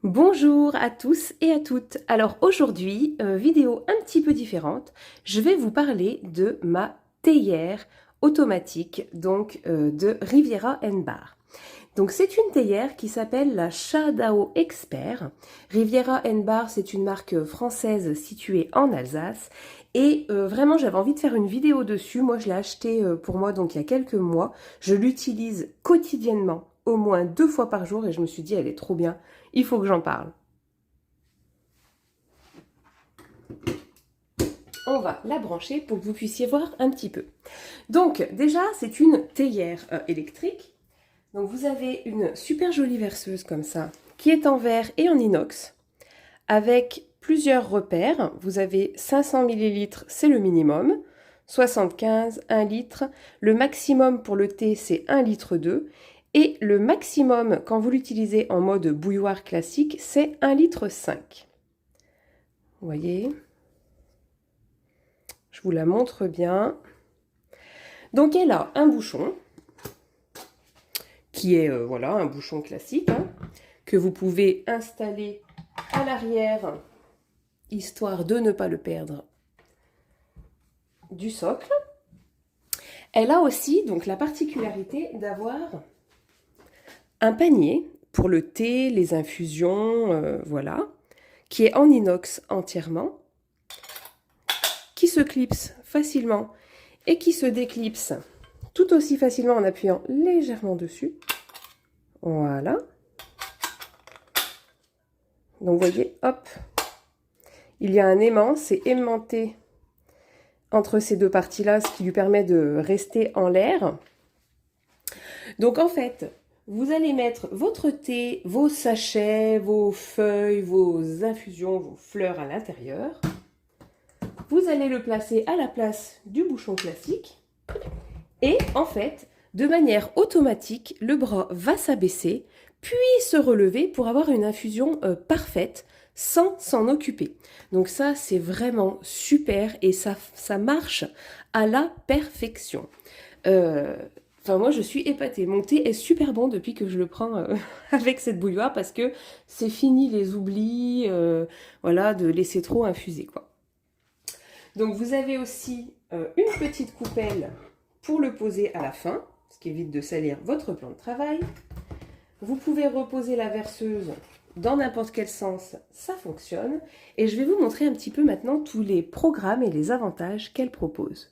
Bonjour à tous et à toutes. Alors aujourd'hui, vidéo un petit peu différente, je vais vous parler de ma théière automatique de Riviera Bar. Donc c'est une théière qui s'appelle la Shadao Expert. Riviera Bar, c'est une marque française située en Alsace et vraiment j'avais envie de faire une vidéo dessus. Moi je l'ai acheté pour moi donc il y a quelques mois. Je l'utilise quotidiennement, au moins 2 fois par jour et je me suis dit elle est trop bien, il faut que j'en parle. On va la brancher pour que vous puissiez voir un petit peu. Donc déjà c'est une théière électrique. Donc vous avez une super jolie verseuse comme ça, qui est en verre et en inox, avec plusieurs repères. Vous avez 500 ml, c'est le minimum, 75, 1 litre. Le maximum pour le thé, c'est 1 litre 2. Et le maximum, quand vous l'utilisez en mode bouilloire classique, c'est 1 litre 5. Vous voyez? Je vous la montre bien. Donc elle a un bouchon, qui est voilà, un bouchon classique, que vous pouvez installer à l'arrière, histoire de ne pas le perdre du socle. Elle a aussi donc la particularité d'avoir un panier pour le thé, les infusions, voilà, qui est en inox entièrement, qui se clipse facilement et qui se déclipse tout aussi facilement en appuyant légèrement dessus. Voilà. Donc vous voyez, hop, il y a un aimant, c'est aimanté entre ces deux parties-là, ce qui lui permet de rester en l'air. Donc en fait, vous allez mettre votre thé, vos sachets, vos feuilles, vos infusions, vos fleurs à l'intérieur. Vous allez le placer à la place du bouchon classique. Et en fait, de manière automatique, le bras va s'abaisser, puis se relever pour avoir une infusion parfaite, sans s'en occuper. Donc ça, c'est vraiment super et ça marche à la perfection. Enfin, moi, je suis épatée. Mon thé est super bon depuis que je le prends avec cette bouilloire parce que c'est fini les oublis, voilà, de laisser trop infuser, quoi. Donc, vous avez aussi une petite coupelle pour le poser à la fin, ce qui évite de salir votre plan de travail. Vous pouvez reposer la verseuse dans n'importe quel sens, ça fonctionne. Et je vais vous montrer un petit peu maintenant tous les programmes et les avantages qu'elle propose.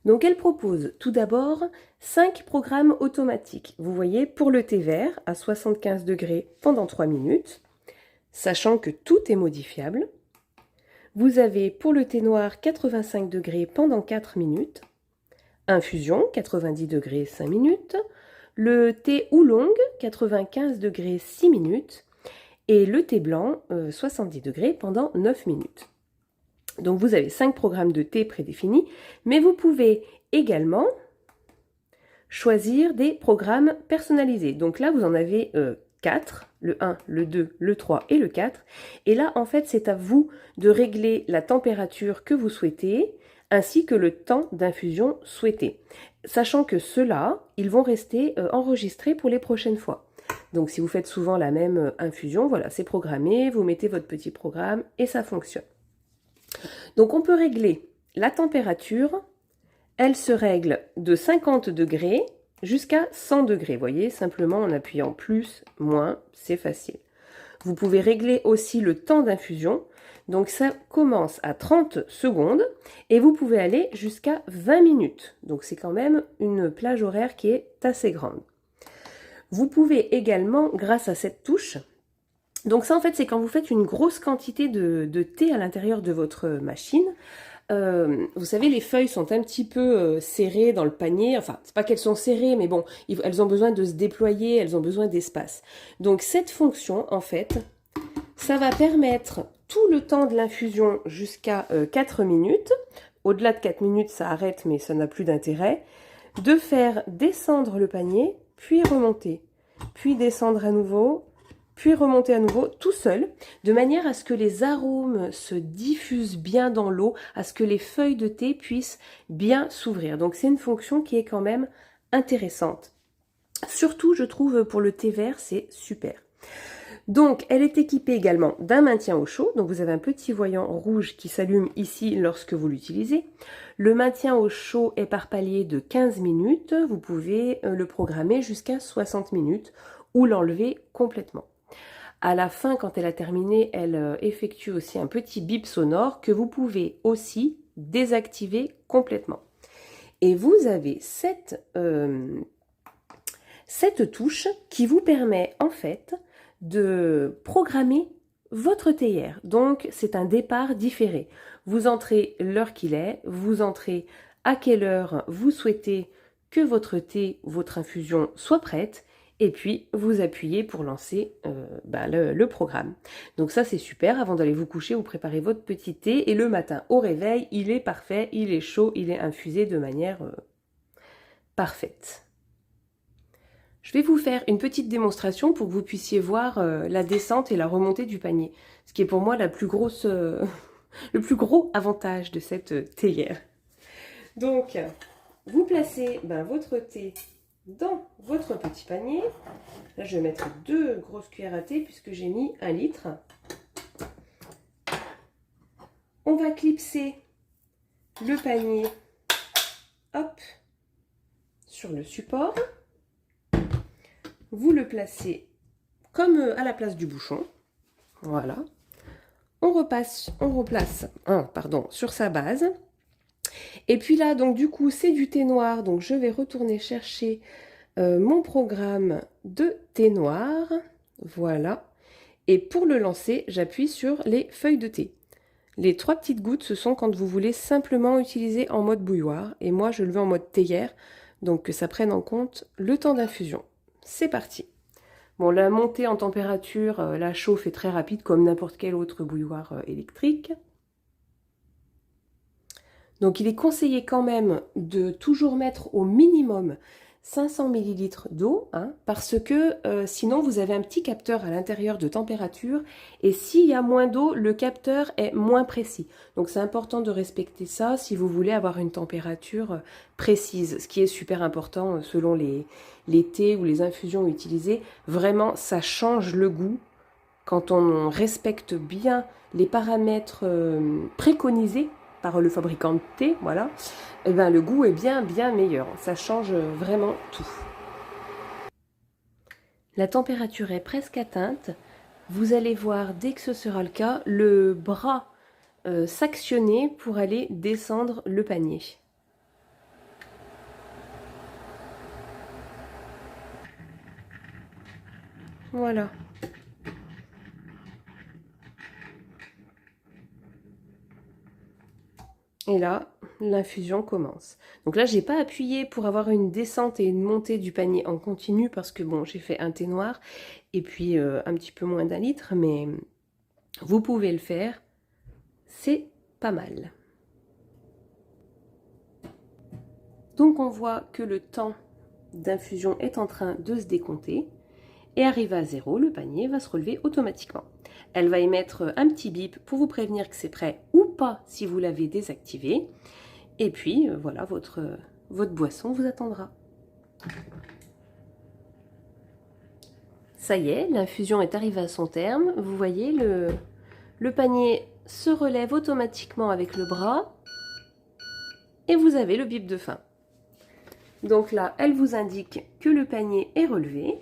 Donc elle propose tout d'abord 5 programmes automatiques. Vous voyez, pour le thé vert à 75 degrés pendant 3 minutes, sachant que tout est modifiable. Vous avez pour le thé noir 85 degrés pendant 4 minutes. Infusion 90 degrés 5 minutes. Le thé oolong 95 degrés 6 minutes. Et le thé blanc 70 degrés pendant 9 minutes. Donc vous avez 5 programmes de thé prédéfinis, mais vous pouvez également choisir des programmes personnalisés. Donc là, vous en avez 4, le 1, le 2, le 3 et le 4. Et là, en fait, c'est à vous de régler la température que vous souhaitez, ainsi que le temps d'infusion souhaité. Sachant que ceux-là, ils vont rester enregistrés pour les prochaines fois. Donc si vous faites souvent la même infusion, voilà, c'est programmé, vous mettez votre petit programme et ça fonctionne. Donc on peut régler la température, elle se règle de 50 degrés jusqu'à 100 degrés. Vous voyez, simplement en appuyant plus, moins, c'est facile. Vous pouvez régler aussi le temps d'infusion. Donc ça commence à 30 secondes et vous pouvez aller jusqu'à 20 minutes. Donc c'est quand même une plage horaire qui est assez grande. Vous pouvez également, grâce à cette touche, donc ça en fait c'est quand vous faites une grosse quantité de thé à l'intérieur de votre machine. Vous savez, les feuilles sont un petit peu serrées dans le panier. Enfin, c'est pas qu'elles sont serrées, mais bon, elles ont besoin de se déployer, elles ont besoin d'espace. Donc cette fonction, en fait, ça va permettre tout le temps de l'infusion jusqu'à 4 minutes. Au-delà de 4 minutes, ça arrête, mais ça n'a plus d'intérêt. De faire descendre le panier, puis remonter, puis descendre à nouveau, puis remonter à nouveau tout seul, de manière à ce que les arômes se diffusent bien dans l'eau, à ce que les feuilles de thé puissent bien s'ouvrir. Donc c'est une fonction qui est quand même intéressante. Surtout, je trouve, pour le thé vert, c'est super. Donc, elle est équipée également d'un maintien au chaud. Donc, vous avez un petit voyant rouge qui s'allume ici lorsque vous l'utilisez. Le maintien au chaud est par palier de 15 minutes. Vous pouvez le programmer jusqu'à 60 minutes ou l'enlever complètement. À la fin, quand elle a terminé, elle effectue aussi un petit bip sonore que vous pouvez aussi désactiver complètement. Et vous avez cette touche qui vous permet en fait de programmer votre théière. Donc c'est un départ différé. Vous entrez l'heure qu'il est, vous entrez à quelle heure vous souhaitez que votre thé, votre infusion soit prête, et puis vous appuyez pour lancer le programme. Donc ça c'est super, avant d'aller vous coucher, vous préparez votre petit thé, et le matin au réveil, il est parfait, il est chaud, il est infusé de manière parfaite. Je vais vous faire une petite démonstration pour que vous puissiez voir la descente et la remontée du panier. Ce qui est pour moi la plus grosse, le plus gros avantage de cette théière. Donc, vous placez votre thé dans votre petit panier. Là, je vais mettre 2 grosses cuillères à thé puisque j'ai mis 1 litre. On va clipser le panier, hop, sur le support. Vous le placez comme à la place du bouchon. Voilà. On replace sur sa base. Et puis là, donc du coup, c'est du thé noir. Donc je vais retourner chercher mon programme de thé noir. Voilà. Et pour le lancer, j'appuie sur les feuilles de thé. Les 3 petites gouttes, ce sont quand vous voulez simplement utiliser en mode bouilloire. Et moi, je le veux en mode théière. Donc que ça prenne en compte le temps d'infusion. C'est parti. Bon, la montée en température, la chauffe est très rapide comme n'importe quel autre bouilloire électrique. Donc il est conseillé quand même de toujours mettre au minimum 500 ml d'eau, parce que sinon vous avez un petit capteur à l'intérieur de température et s'il y a moins d'eau, le capteur est moins précis. Donc c'est important de respecter ça si vous voulez avoir une température précise, ce qui est super important selon les thés ou les infusions utilisées. Vraiment, ça change le goût quand on respecte bien les paramètres préconisés par le fabricant de thé, voilà, et le goût est bien meilleur. Ça change vraiment tout. La température est presque atteinte. Vous allez voir, dès que ce sera le cas, le bras s'actionner pour aller descendre le panier. Voilà. Et là, l'infusion commence. Donc là, j'ai pas appuyé pour avoir une descente et une montée du panier en continu parce que bon, j'ai fait un thé noir et puis un petit peu moins d'1 litre, mais vous pouvez le faire, c'est pas mal. Donc on voit que le temps d'infusion est en train de se décompter et arrivé à 0, le panier va se relever automatiquement. Elle va émettre un petit bip pour vous prévenir que c'est prêt ou pas si vous l'avez désactivé. Et puis voilà, votre boisson vous attendra. Ça y est, l'infusion est arrivée à son terme. Vous voyez, le panier se relève automatiquement avec le bras. Et vous avez le bip de fin. Donc là, elle vous indique que le panier est relevé.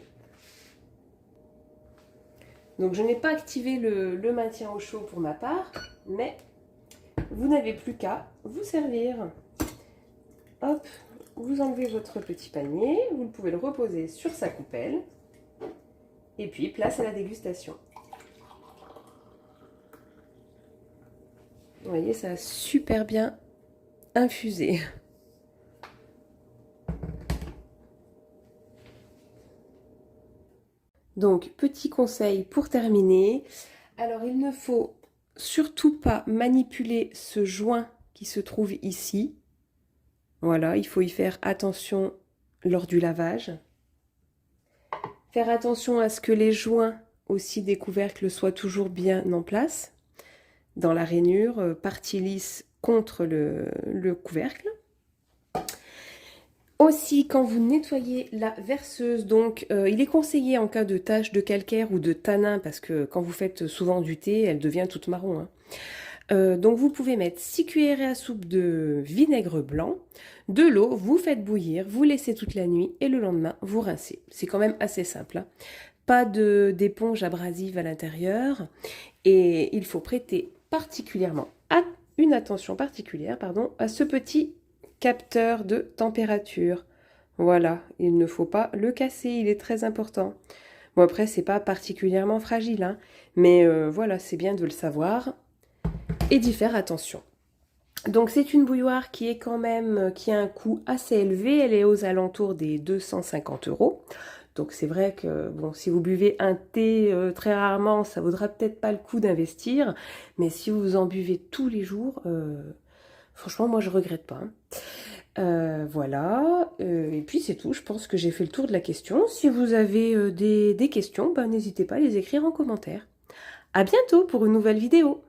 Donc je n'ai pas activé le maintien au chaud pour ma part, mais vous n'avez plus qu'à vous servir. Hop, vous enlevez votre petit panier, vous pouvez le reposer sur sa coupelle, et puis place à la dégustation. Vous voyez, ça a super bien infusé. Donc, petit conseil pour terminer. Alors, il ne faut surtout pas manipuler ce joint qui se trouve ici. Voilà, il faut y faire attention lors du lavage. Faire attention à ce que les joints aussi des couvercles soient toujours bien en place. Dans la rainure, partie lisse contre le couvercle. Aussi, quand vous nettoyez la verseuse, donc il est conseillé en cas de taches de calcaire ou de tanin, parce que quand vous faites souvent du thé, elle devient toute marron, hein. Donc vous pouvez mettre 6 cuillerées à soupe de vinaigre blanc, de l'eau, vous faites bouillir, vous laissez toute la nuit et le lendemain vous rincez. C'est quand même assez simple, hein. Pas d'éponge abrasive à l'intérieur et il faut prêter particulièrement une attention particulière, pardon, à ce petit capteur de température. Voilà, il ne faut pas le casser, il est très important. Bon après c'est pas particulièrement fragile, hein, mais voilà, c'est bien de le savoir et d'y faire attention. Donc c'est une bouilloire qui est quand même, qui a un coût assez élevé, elle est aux alentours des 250 €. Donc c'est vrai que bon, si vous buvez un thé très rarement, ça vaudra peut-être pas le coup d'investir, mais si vous en buvez tous les jours, franchement moi je regrette pas, hein. Voilà, et puis c'est tout, je pense que j'ai fait le tour de la question. Si vous avez des questions, ben, n'hésitez pas à les écrire en commentaire. À bientôt pour une nouvelle vidéo.